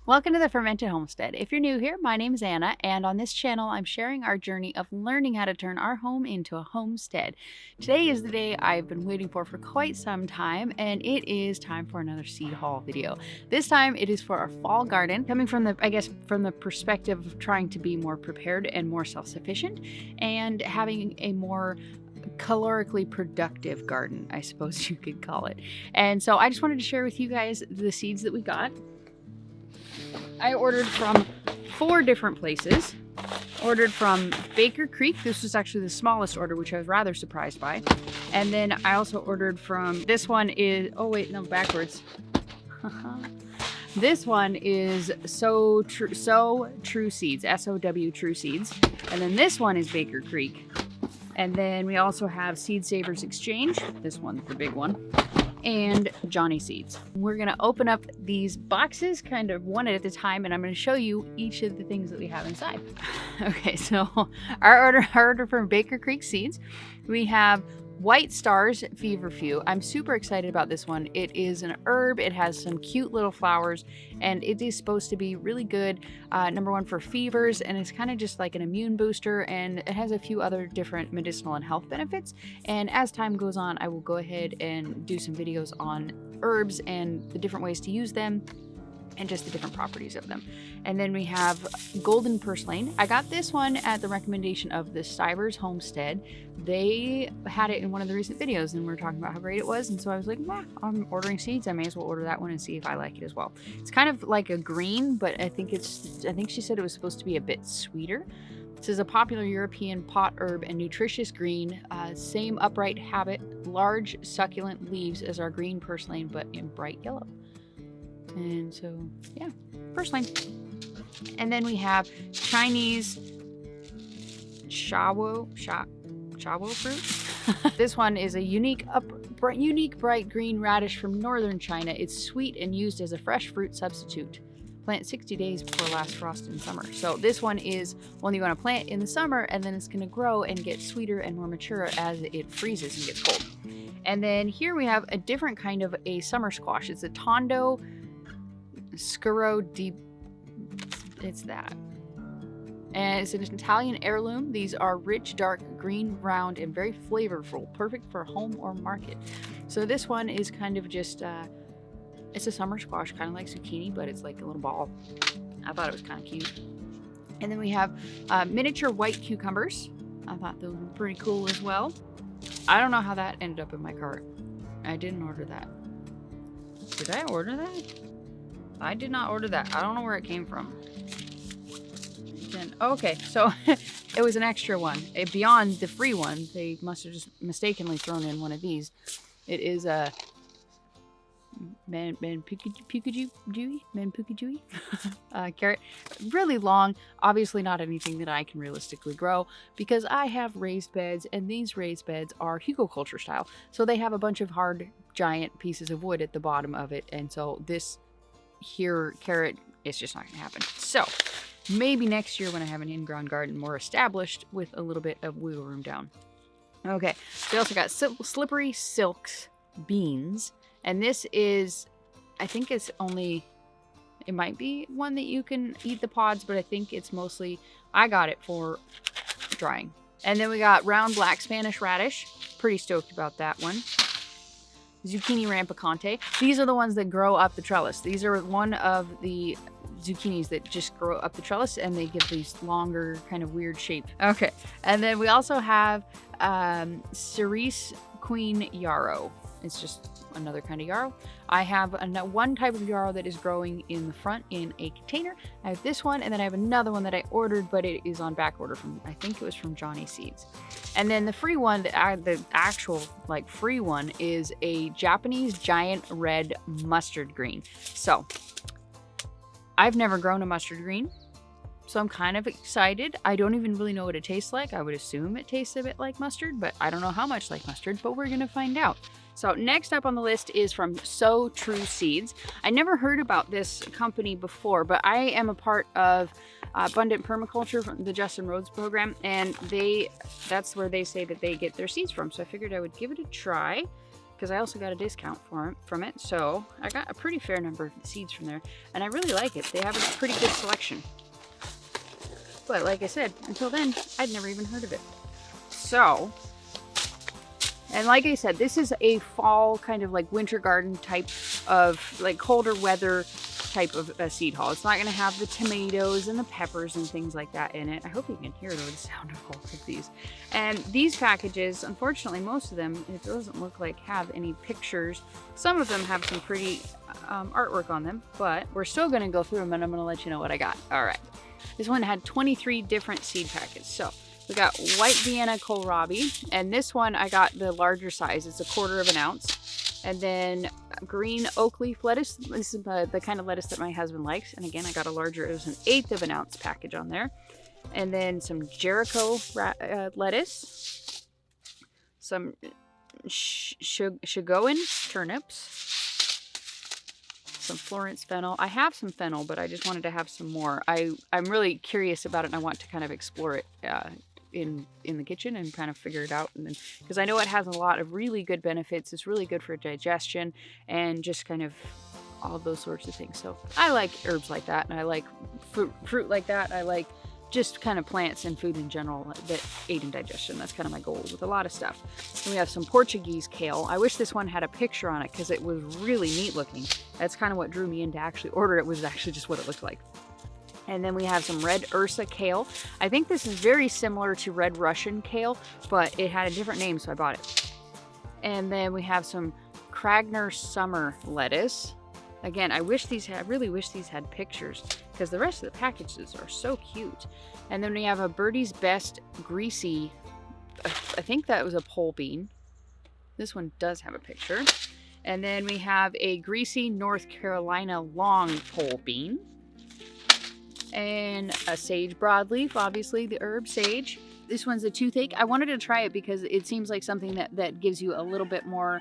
Welcome to the Fermented Homestead. If you're new here, my name is Anna, and on this channel, I'm sharing our journey of learning how to turn our home into a homestead. Today is the day I've been waiting for quite some time, and it is time for another seed haul video. This time, it is for our fall garden, coming from the perspective of trying to be more prepared and more self-sufficient, and having a more calorically productive garden, I suppose you could call it. And so I just wanted to share with you guys the seeds that we got. I ordered from 4 different places. Ordered from Baker Creek. This was actually the smallest order, which I was rather surprised by. And then I also ordered from, this one is, oh wait, no, backwards. This one is So True Seeds, S-O-W True Seeds. And then this one is Baker Creek. And then we also have Seed Savers Exchange. This one's the big one. And Johnny Seeds. We're gonna open up these boxes kind of one at a time, and I'm gonna show you each of the things that we have inside. Okay, so our order from Baker Creek Seeds, we have White Stars Feverfew. I'm super excited about this one. It is an herb. It has some cute little flowers, and it is supposed to be really good. Number 1 for fevers, and it's kind of just like an immune booster, and it has a few other different medicinal and health benefits. And as time goes on, I will go ahead and do some videos on herbs and the different ways to use them and just the different properties of them. And then we have Golden Purslane. I got this one at the recommendation of the Stivers Homestead. They had it in one of the recent videos and we were talking about how great it was, and so I was like, I'm ordering seeds, I may as well order that one and see if I like it as well. It's kind of like a green, but I think she said it was supposed to be a bit sweeter. This is a popular European pot herb and nutritious green, same upright habit, large succulent leaves as our green purslane, but in bright yellow. And so, yeah, Purslane. And then we have Chinese shawo fruit. This one is a unique bright green radish from northern China. It's sweet and used as a fresh fruit substitute. Plant 60 days before last frost in summer. So this one is one you want to plant in the summer, and then it's going to grow and get sweeter and more mature as it freezes and gets cold. And then here we have a different kind of a summer squash. It's a Tondo Scuro Deep. It's that. And it's an Italian heirloom. These are rich, dark, green, round, and very flavorful. Perfect for home or market. So this one is kind of just, it's a summer squash, kind of like zucchini, but it's like a little ball. I thought it was kind of cute. And then we have miniature white cucumbers. I thought those were pretty cool as well. I don't know how that ended up in my cart. I didn't order that. Did I order that? I did not order that. I don't know where it came from. Okay, so it was an extra one. Beyond the free one, they must have just mistakenly thrown in one of these. It is a Manpukajui carrot. Really long. Obviously not anything that I can realistically grow because I have raised beds, and these raised beds are hugelkultur style. So they have a bunch of hard, giant pieces of wood at the bottom of it, and so this here carrot is just not gonna happen. So maybe next year when I have an in-ground garden more established with a little bit of wiggle room down. Okay, so we also got Slippery Silks beans, and this is, I think it's only, it might be one that you can eat the pods, but I think it's mostly, I got it for drying. And then we got round black Spanish radish. Pretty stoked about that one. Zucchini Rampakante. These are the ones that grow up the trellis. These are one of the zucchinis that just grow up the trellis, and they give these longer kind of weird shape. Okay, and then we also have Cerise Queen Yarrow. It's just another kind of yarrow. I have one type of yarrow that is growing in the front in a container. I have this one, and then I have another one that I ordered, but it is on back order from, I think it was from Johnny Seeds. And then the free one, the actual like free one, is a Japanese giant red mustard green. So I've never grown a mustard green, so I'm kind of excited. I don't even really know what it tastes like. I would assume it tastes a bit like mustard, but I don't know how much like mustard, but we're gonna find out. So next up on the list is from So True Seeds. I never heard about this company before, but I am a part of Abundant Permaculture from the Justin Rhodes program, and that's where they say that they get their seeds from. So I figured I would give it a try. because I also got a discount from it. So I got a pretty fair number of seeds from there, and I really like it. They have a pretty good selection. But like I said, until then, I'd never even heard of it. So, and like I said, this is a fall kind of like winter garden type of like colder weather type of a seed haul. It's not going to have the tomatoes and the peppers and things like that in it. I hope you can hear the sound of all of these. And these packages, unfortunately, most of them, it doesn't look like have any pictures. Some of them have some pretty artwork on them, but we're still going to go through them and I'm going to let you know what I got. All right. This one had 23 different seed packets. So we got white Vienna kohlrabi, and this one I got the larger size. It's 1/4 ounce. And then green oak leaf lettuce. This is the kind of lettuce that my husband likes. And again, I got a larger, it was 1/8 ounce package on there. And then some Jericho lettuce. Some Shigoan turnips. Some Florence fennel. I have some fennel, but I just wanted to have some more. I'm really curious about it, and I want to kind of explore it in the kitchen and kind of figure it out, and then because I know it has a lot of really good benefits. It's really good for digestion and just kind of all those sorts of things. So I like herbs like that, and I like fruit like that. I like just kind of plants and food in general that aid in digestion. That's kind of my goal with a lot of stuff. And we have some Portuguese kale. I wish this one had a picture on it because it was really neat looking. That's kind of what drew me in to actually order it, was actually just what it looked like. And then we have some red Ursa Kale. I think this is very similar to red Russian kale, but it had a different name, so I bought it. And then we have some Kragner summer lettuce. Again, I really wish these had pictures because the rest of the packages are so cute. And then we have a Birdie's Best greasy, I think that was a pole bean. This one does have a picture. And then we have a greasy North Carolina long pole bean. And a sage broadleaf, obviously the herb sage. This one's a toothache. I wanted to try it because it seems like something that gives you a little bit more,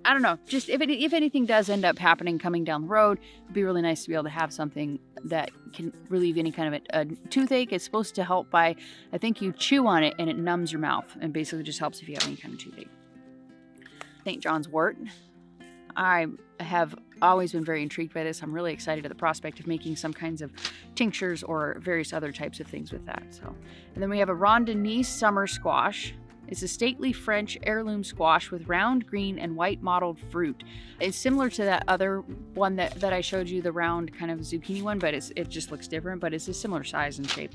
I don't know, just if anything does end up happening coming down the road, it'd be really nice to be able to have something that can relieve any kind of a toothache. It's supposed to help by, I think you chew on it and it numbs your mouth and basically just helps if you have any kind of toothache. St. John's wort. I have always been very intrigued by this. I'm really excited at the prospect of making some kinds of tinctures or various other types of things with that. So, and then we have a Rondinese summer squash. It's a stately French heirloom squash with round green and white mottled fruit. It's similar to that other one that I showed you, the round kind of zucchini one, but it just looks different, but it's a similar size and shape.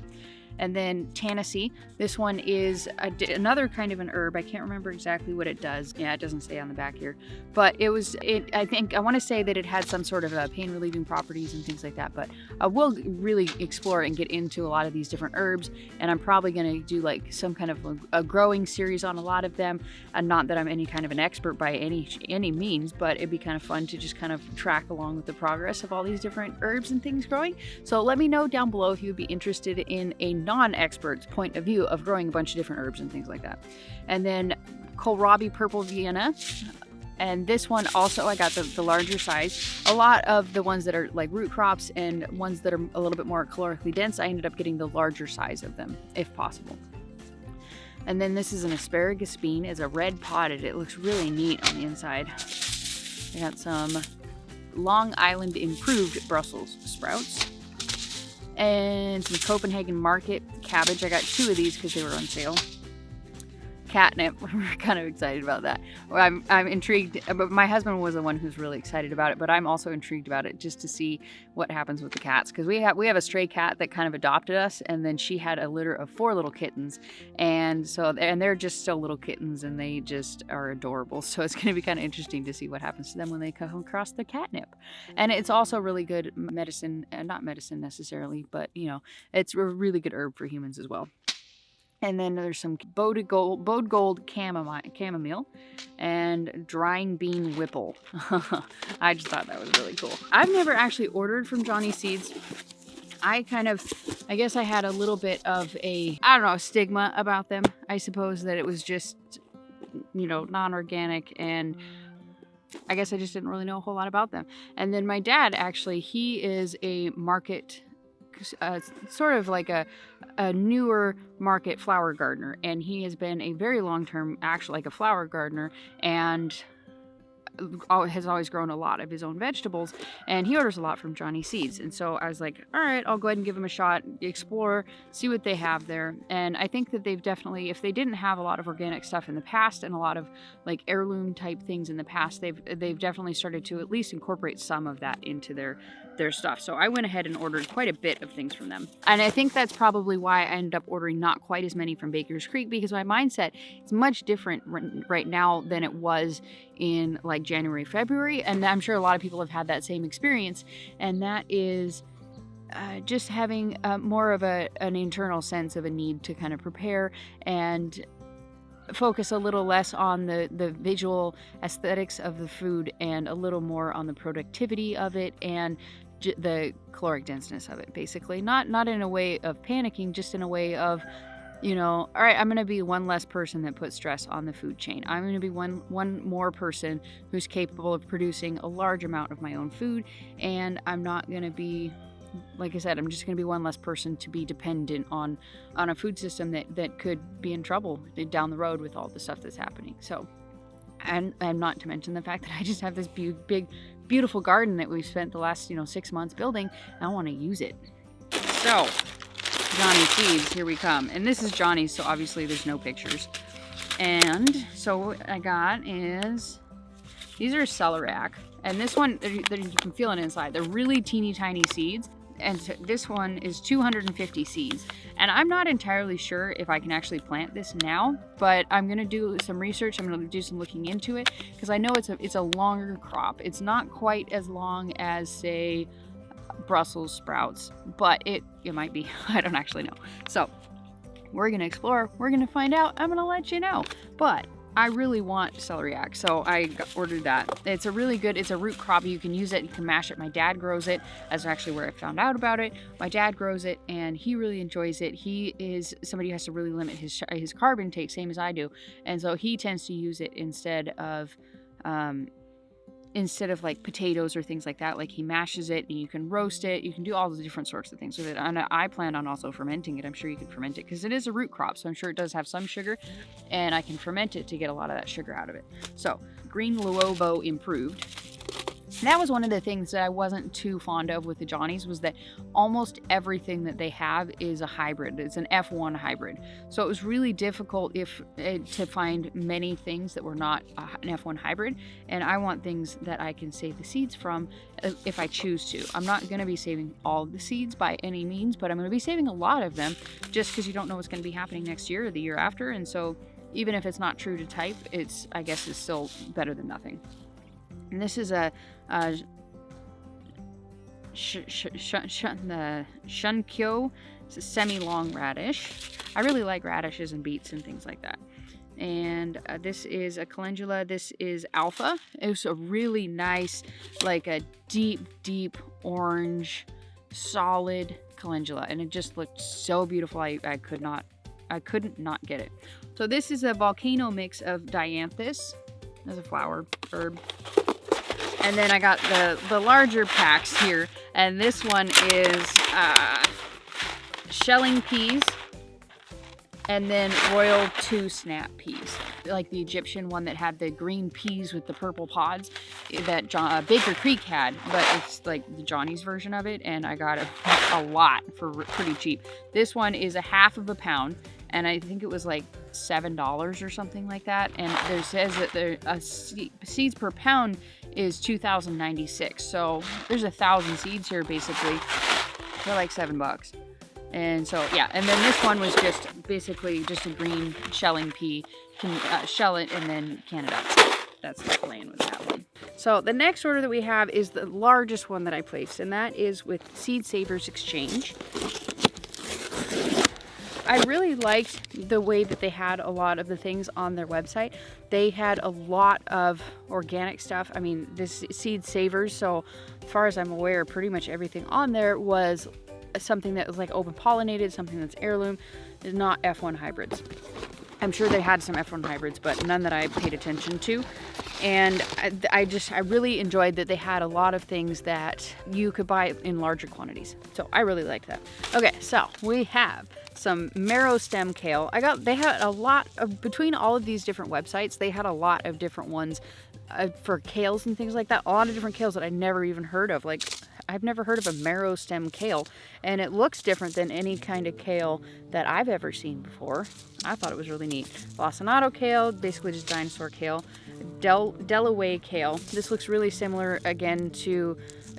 And then Tennessee. This one is another kind of an herb. I can't remember exactly what it does. Yeah, it doesn't say on the back here. But I want to say that it had some sort of pain relieving properties and things like that. But we'll really explore and get into a lot of these different herbs. And I'm probably going to do like some kind of a growing series on a lot of them. And not that I'm any kind of an expert by any means, but it'd be kind of fun to just kind of track along with the progress of all these different herbs and things growing. So let me know down below if you'd be interested in a non-expert's point of view of growing a bunch of different herbs and things like that. And then Kohlrabi purple Vienna. And this one also, I got the larger size. A lot of the ones that are like root crops and ones that are a little bit more calorically dense, I ended up getting the larger size of them, if possible. And then this is an asparagus bean. It's a red potted. It looks really neat on the inside. I got some Long Island improved Brussels sprouts. And some Copenhagen Market cabbage. I got 2 of these because they were on sale. Catnip. We're kind of excited about that. I'm intrigued, but my husband was the one who's really excited about it, but I'm also intrigued about it just to see what happens with the cats, because we have a stray cat that kind of adopted us, and then she had a litter of 4 little kittens, and they're just still little kittens, and they just are adorable. So it's going to be kind of interesting to see what happens to them when they come across the catnip. And it's also really good medicine, not medicine necessarily, but it's a really good herb for humans as well. And then there's some Bode Gold chamomile and drying bean whipple. I just thought that was really cool. I've never actually ordered from Johnny Seeds. I guess I had a little bit of a stigma about them. I suppose that it was just, non-organic, and I guess I just didn't really know a whole lot about them. And then my dad, actually, he is a market, sort of like a newer market flower gardener, and he has been a very long-term, actually, like a flower gardener, and has always grown a lot of his own vegetables, and he orders a lot from Johnny Seeds. And so I was like, all right, I'll go ahead and give him a shot, explore, see what they have there. And I think that they've definitely, if they didn't have a lot of organic stuff in the past and a lot of like heirloom type things in the past, they've definitely started to at least incorporate some of that into their stuff. So I went ahead and ordered quite a bit of things from them. And I think that's probably why I ended up ordering not quite as many from Baker's Creek, because my mindset is much different right now than it was in like January, February. And I'm sure a lot of people have had that same experience. And that is just having more of an internal sense of a need to kind of prepare and focus a little less on the visual aesthetics of the food and a little more on the productivity of it and the caloric denseness of it, basically. Not in a way of panicking, just in a way of, all right, I'm going to be one less person that puts stress on the food chain. I'm going to be one more person who's capable of producing a large amount of my own food, and I'm not going to be, like I said, I'm just going to be one less person to be dependent on a food system that could be in trouble down the road with all the stuff that's happening. So, and not to mention the fact that I just have this big, beautiful garden that we've spent the last, 6 months building, and I want to use it. So, Johnny Seeds, here we come. And this is Johnny's, so obviously there's no pictures. And so what I got is, these are Celeriac. And this one, you can feel it inside. They're really teeny tiny seeds. And so this one is 250 seeds. And I'm not entirely sure if I can actually plant this now, but I'm going to do some research. I'm going to do some looking into it, because I know it's a longer crop. It's not quite as long as, say, Brussels sprouts, but it might be. I don't actually know. So we're going to explore. We're going to find out. I'm going to let you know. But I really want celeriac, so I ordered that. It's a really good, it's a root crop. You can use it, you can mash it. My dad grows it. That's actually where I found out about it. My dad grows it, and he really enjoys it. He is somebody who has to really limit his carb intake, same as I do. And so he tends to use it instead of like potatoes or things like that. Like, he mashes it, and you can roast it. You can do all the different sorts of things with it. And I plan on also fermenting it. I'm sure you can ferment it, because it is a root crop, so I'm sure it does have some sugar, and I can ferment it to get a lot of that sugar out of it. So, green Luovo improved. And that was one of the things that I wasn't too fond of with the Johnnies, was that almost everything that they have is a hybrid. It's an F1 hybrid. So it was really difficult to find many things that were not an F1 hybrid. And I want things that I can save the seeds from if I choose to. I'm not going to be saving all of the seeds by any means, but I'm going to be saving a lot of them, just because you don't know what's going to be happening next year or the year after. And so even if it's not true to type, I guess it's still better than nothing. And this is the Shunkyo. It's a semi-long radish. I really like radishes and beets and things like that. And this is a calendula. This is Alpha. It was a really nice, like a deep orange, solid calendula, and it just looked so beautiful. I couldn't not get it. So this is a volcano mix of dianthus. There's a flower herb. And then I got the larger packs here, and this one is shelling peas, and then royal 2 snap peas, like the Egyptian one that had the green peas with the purple pods that Baker Creek had, but it's like the Johnny's version of it, and I got a lot for pretty cheap. This one is a half of a pound, and I think it was like $7 or something like that. And there says that seeds per pound is 2,096. So there's 1,000 seeds here basically for like $7. And so yeah, and then this one was just basically just a green shelling pea. You can shell it and then can it up. That's the plan with that one. So the next order that we have is the largest one that I placed, and that is with Seed Savers Exchange. I really liked the way that they had a lot of the things on their website. They had a lot of organic stuff. I mean, this Seed Savers, so as far as I'm aware, pretty much everything on there was something that was like open pollinated, something that's heirloom, not F1 hybrids. I'm sure they had some F1 hybrids, but none that I paid attention to. And I really enjoyed that they had a lot of things that you could buy in larger quantities. So I really liked that. Okay, so we have some Marrow stem kale. They had a lot of, between all of these different websites, they had a lot of different ones for kales and things like that. A lot of different kales that I never even heard of. Like, I've never heard of a marrow stem kale, and it looks different than any kind of kale that I've ever seen before. I thought it was really neat. Lassinato Kale, basically just dinosaur kale. Delaware Kale. This looks really similar again to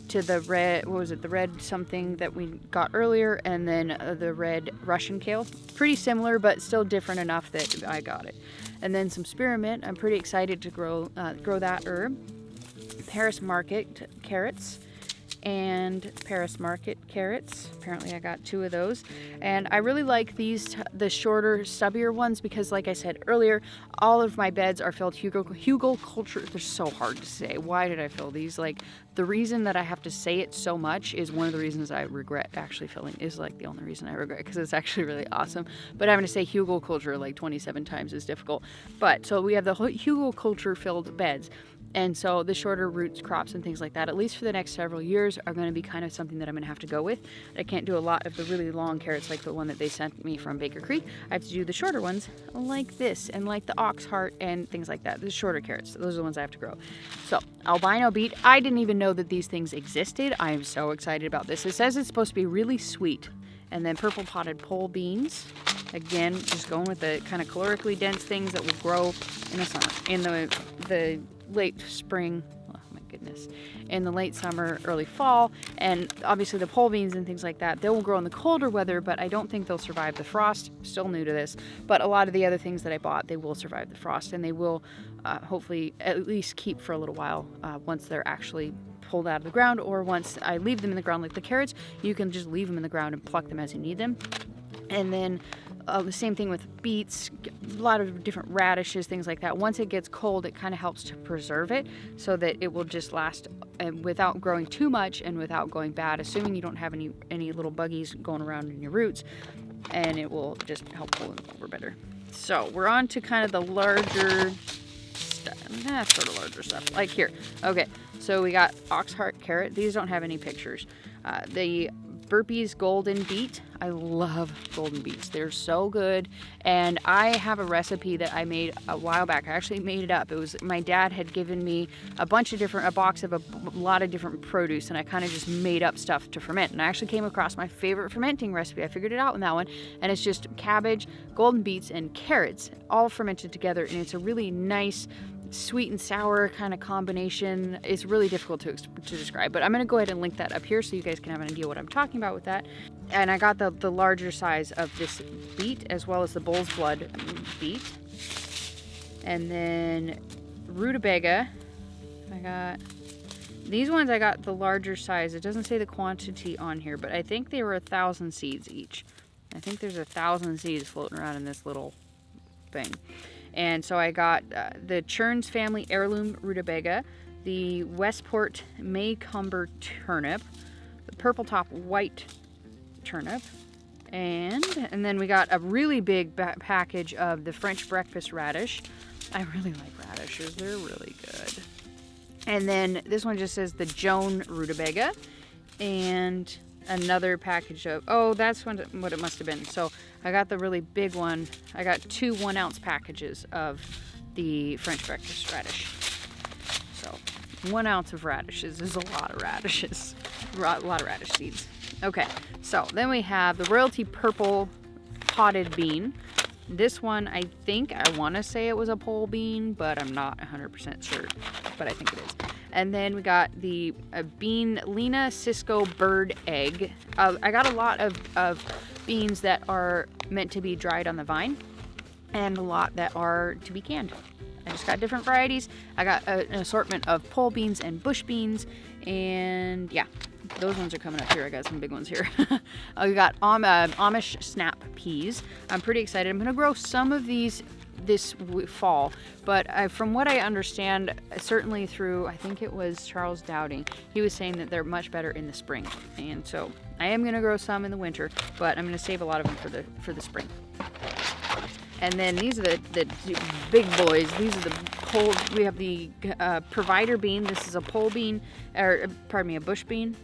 the red, what was it, the red something that we got earlier, and then the red Russian kale. Pretty similar, but still different enough that I got it. And then some spearmint. I'm pretty excited to grow that herb. Paris Market carrots and Paris Market carrots. Apparently I got 2 of those. And I really like these, the shorter, stubbier ones, because like I said earlier, all of my beds are filled Hugo culture. They're so hard to say. Why did I fill these? Like, the reason that I have to say it so much is one of the reasons I regret actually filling, is like the only reason I regret, because it's actually really awesome. But having to say Hugo culture like 27 times is difficult. But so we have the Hugo culture filled beds. And so the shorter roots, crops, and things like that, at least for the next several years, are going to be kind of something that I'm going to have to go with. I can't do a lot of the really long carrots like the one that they sent me from Baker Creek. I have to do the shorter ones like this, and like the ox heart and things like that. The shorter carrots, those are the ones I have to grow. So albino beet, I didn't even know that these things existed. I am so excited about this. It says it's supposed to be really sweet. And then purple potted pole beans. Again, just going with the kind of calorically dense things that will grow in the summer, in the late spring, oh my goodness, in the late summer, early fall. And obviously the pole beans and things like that, they will grow in the colder weather, but I don't think they'll survive the frost. Still new to this, but a lot of the other things that I bought, they will survive the frost, and they will hopefully at least keep for a little while once they're actually pulled out of the ground, or once I leave them in the ground. Like the carrots, you can just leave them in the ground and pluck them as you need them. And then the same thing with beets, a lot of different radishes, things like that. Once it gets cold, it kind of helps to preserve it so that it will just last without growing too much and without going bad, assuming you don't have any little buggies going around in your roots, and it will just help pull them over better. So we're on to kind of the larger stuff, sort of larger stuff, like here. Okay, so we got ox heart carrot. These don't have any pictures. The Burpees golden beet. I love golden beets. They're so good. And I have a recipe that I made a while back. I actually made it up. It was, my dad had given me a box of a lot of different produce, and I kind of just made up stuff to ferment. And I actually came across my favorite fermenting recipe. I figured it out in that one. And it's just cabbage, golden beets, and carrots all fermented together. And it's a really nice, sweet and sour kind of combination. It's really difficult to describe, but I'm going to go ahead and link that up here so you guys can have an idea what I'm talking about with that. And I got the larger size of this beet, as well as the bull's blood beet. And then rutabaga, I got these ones. I got the larger size. It doesn't say the quantity on here, but I think they were 1,000 seeds each. I think there's 1,000 seeds floating around in this little thing. And so I got the Churns family heirloom rutabaga, the Westport Maycomber turnip, the purple top white turnip, and then we got a really big package of the French breakfast radish. I really like radishes. They're really good. And then this one just says the Joan rutabaga, and another package of, oh, that's what it must have been. So I got the really big one. I got 2 1-ounce packages of the French breakfast radish. So 1 ounce of radishes is a lot of radishes. A lot of radish seeds. Okay, so then we have the royalty purple potted bean. This one, I think, I want to say it was a pole bean, but I'm not 100% sure, but I think it is. And then we got the bean Lena Cisco bird egg. I got a lot of beans that are meant to be dried on the vine, and a lot that are to be canned. I just got different varieties. I got an assortment of pole beans and bush beans, and yeah, those ones are coming up here. I got some big ones here. We got Amish snap peas. I'm pretty excited. I'm going to grow some of these this fall, but from what I understand, certainly through, I think it was Charles Dowding, he was saying that they're much better in the spring, and so I am going to grow some in the winter, but I'm going to save a lot of them for the spring. And then these are the big boys. These are the pole. We have the provider bean. This is a pole bean, or pardon me, a bush bean.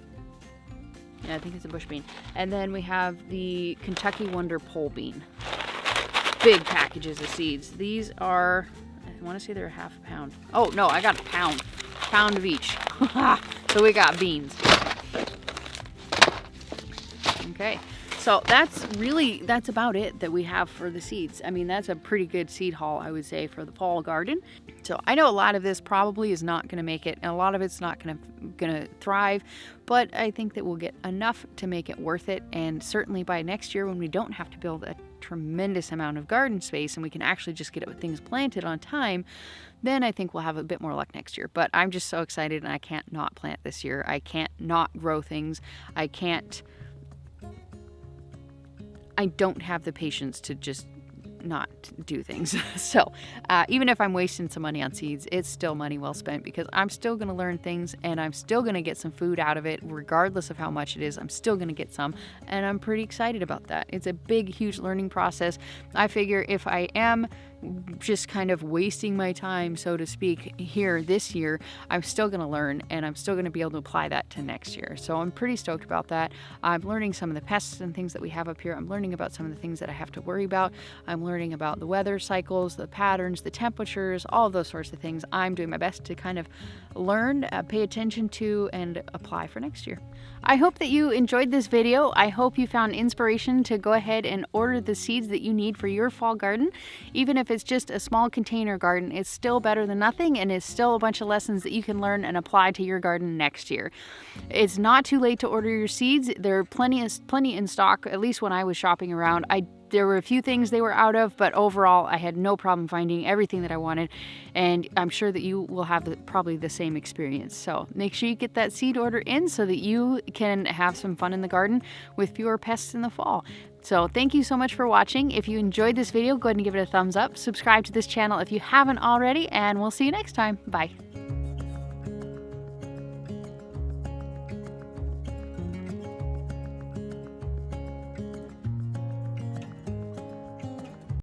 Yeah, I think it's a bush bean. And then we have the Kentucky Wonder pole bean. Big packages of seeds. These are, I want to say they're half a pound. Oh, no, I got a pound. Pound of each. So we got beans. Okay. So that's about it that we have for the seeds. I mean, that's a pretty good seed haul, I would say, for the fall garden. So I know a lot of this probably is not going to make it, and a lot of it's not going to thrive, but I think that we'll get enough to make it worth it. And certainly by next year, when we don't have to build a tremendous amount of garden space and we can actually just get things planted on time, then I think we'll have a bit more luck next year. But I'm just so excited, and I can't not plant this year. I can't not grow things. I don't have the patience to just not do things. So even if I'm wasting some money on seeds, it's still money well spent, because I'm still going to learn things and I'm still going to get some food out of it, regardless of how much it is. I'm still going to get some, and I'm pretty excited about that. It's a big, huge learning process. I figure if I am just kind of wasting my time, so to speak, here this year, I'm still going to learn, and I'm still going to be able to apply that to next year. So I'm pretty stoked about that. I'm learning some of the pests and things that we have up here. I'm learning about some of the things that I have to worry about. I'm learning about the weather cycles, the patterns, the temperatures, all of those sorts of things. I'm doing my best to kind of learn, pay attention to, and apply for next year. I hope that you enjoyed this video. I hope you found inspiration to go ahead and order the seeds that you need for your fall garden. Even if it's just a small container garden, it's still better than nothing, and it's still a bunch of lessons that you can learn and apply to your garden next year. It's not too late to order your seeds. There are plenty in stock, at least when I was shopping around. There were a few things they were out of, but overall I had no problem finding everything that I wanted, and I'm sure that you will have probably the same experience. So make sure you get that seed order in so that you can have some fun in the garden with fewer pests in the fall. So thank you so much for watching. If you enjoyed this video, go ahead and give it a thumbs up. Subscribe to this channel if you haven't already, and we'll see you next time. Bye.